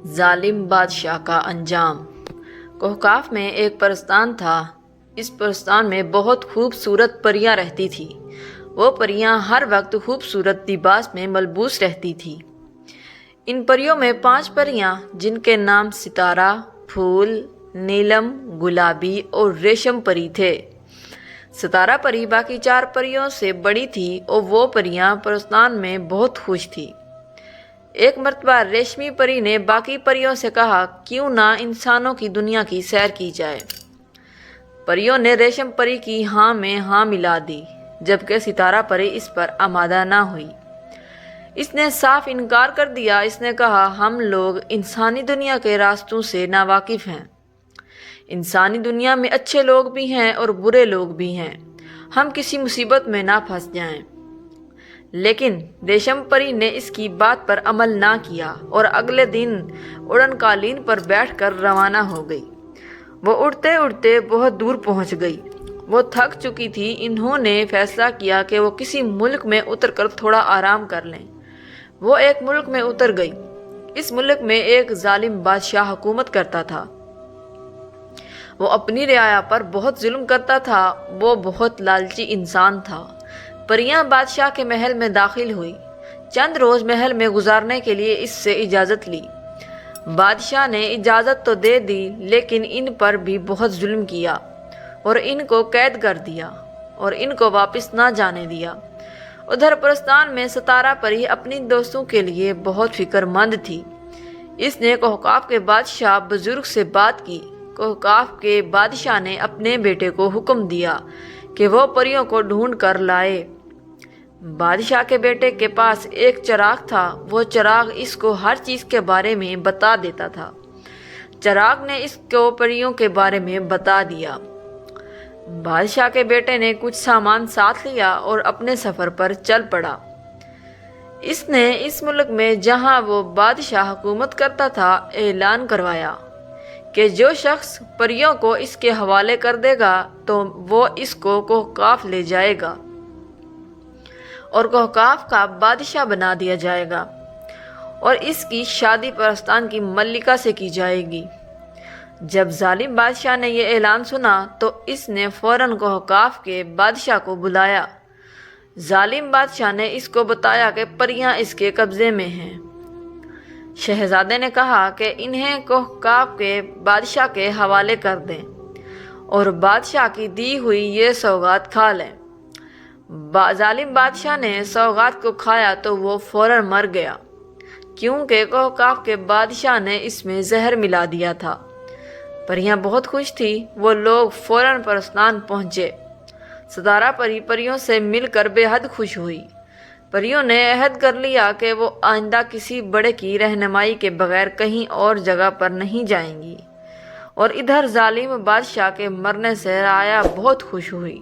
ظالم بادشاہ کا انجام۔ کوہکاف میں ایک پرستان تھا۔ اس پرستان میں بہت خوبصورت پریاں رہتی تھیں۔ وہ پریاں ہر وقت خوبصورت لباس میں ملبوس رہتی تھیں۔ ان پریوں میں 5 پریاں جن کے نام ستارہ، پھول، نیلم، گلابی اور ریشم پری تھے۔ ستارہ پری باقی 4 پریوں سے بڑی تھی اور وہ پریاں پرستان میں بہت خوش تھیں۔ ایک مرتبہ ریشمی پری نے باقی پریوں سے کہا، کیوں نہ انسانوں کی دنیا کی سیر کی جائے۔ پریوں نے ریشم پری کی ہاں میں ہاں ملا دی، جبکہ ستارہ پری اس پر آمادہ نہ ہوئی۔ اس نے صاف انکار کر دیا۔ اس نے کہا، ہم لوگ انسانی دنیا کے راستوں سے ناواقف ہیں۔ انسانی دنیا میں اچھے لوگ بھی ہیں اور برے لوگ بھی ہیں۔ ہم کسی مصیبت میں نہ پھنس جائیں۔ لیکن ریشم پری نے اس کی بات پر عمل نہ کیا اور اگلے دن اڑن قالین پر بیٹھ کر روانہ ہو گئی۔ وہ اڑتے اڑتے بہت دور پہنچ گئی۔ وہ تھک چکی تھی۔ انہوں نے فیصلہ کیا کہ وہ کسی ملک میں اتر کر تھوڑا آرام کر لیں۔ وہ ایک ملک میں اتر گئی۔ اس ملک میں ایک ظالم بادشاہ حکومت کرتا تھا۔ وہ اپنی رعایا پر بہت ظلم کرتا تھا۔ وہ بہت لالچی انسان تھا۔ پریاں بادشاہ کے محل میں داخل ہوئی۔ چند روز محل میں گزارنے کے لیے اس سے اجازت لی۔ بادشاہ نے اجازت تو دے دی، لیکن ان پر بھی بہت ظلم کیا اور ان کو قید کر دیا اور ان کو واپس نہ جانے دیا۔ ادھر پرستان میں ستارہ پری اپنی دوستوں کے لیے بہت فکر مند تھی۔ اس نے کوہکاف کے بادشاہ بزرگ سے بات کی۔ کوہکاف کے بادشاہ نے اپنے بیٹے کو حکم دیا کہ وہ پریوں کو ڈھونڈ کر لائے۔ بادشاہ کے بیٹے کے پاس ایک چراغ تھا۔ وہ چراغ اس کو ہر چیز کے بارے میں بتا دیتا تھا۔ چراغ نے اس کو پریوں کے بارے میں بتا دیا۔ بادشاہ کے بیٹے نے کچھ سامان ساتھ لیا اور اپنے سفر پر چل پڑا۔ اس نے اس ملک میں جہاں وہ بادشاہ حکومت کرتا تھا اعلان کروایا کہ جو شخص پریوں کو اس کے حوالے کر دے گا تو وہ اس کو کوہکاف لے جائے گا اور کوہکاف کا بادشاہ بنا دیا جائے گا اور اس کی شادی پرستان کی ملکہ سے کی جائے گی۔ جب ظالم بادشاہ نے یہ اعلان سنا تو اس نے فوراً کوہکاف کے بادشاہ کو بلایا۔ ظالم بادشاہ نے اس کو بتایا کہ پریاں اس کے قبضے میں ہیں۔ شہزادے نے کہا کہ انہیں کوہکاف کے بادشاہ کے حوالے کر دیں اور بادشاہ کی دی ہوئی یہ سوغات کھا لیں۔ ظالم بادشاہ نے سوغات کو کھایا تو وہ فوراً مر گیا، کیونکہ کوہکاف کے بادشاہ نے اس میں زہر ملا دیا تھا۔ پریاں بہت خوش تھی۔ وہ لوگ فوراً پرستان پہنچے۔ ستارہ پری پریوں سے مل کر بے حد خوش ہوئی۔ پریوں نے عہد کر لیا کہ وہ آئندہ کسی بڑے کی رہنمائی کے بغیر کہیں اور جگہ پر نہیں جائیں گی، اور ادھر ظالم بادشاہ کے مرنے سے رعایا بہت خوش ہوئی۔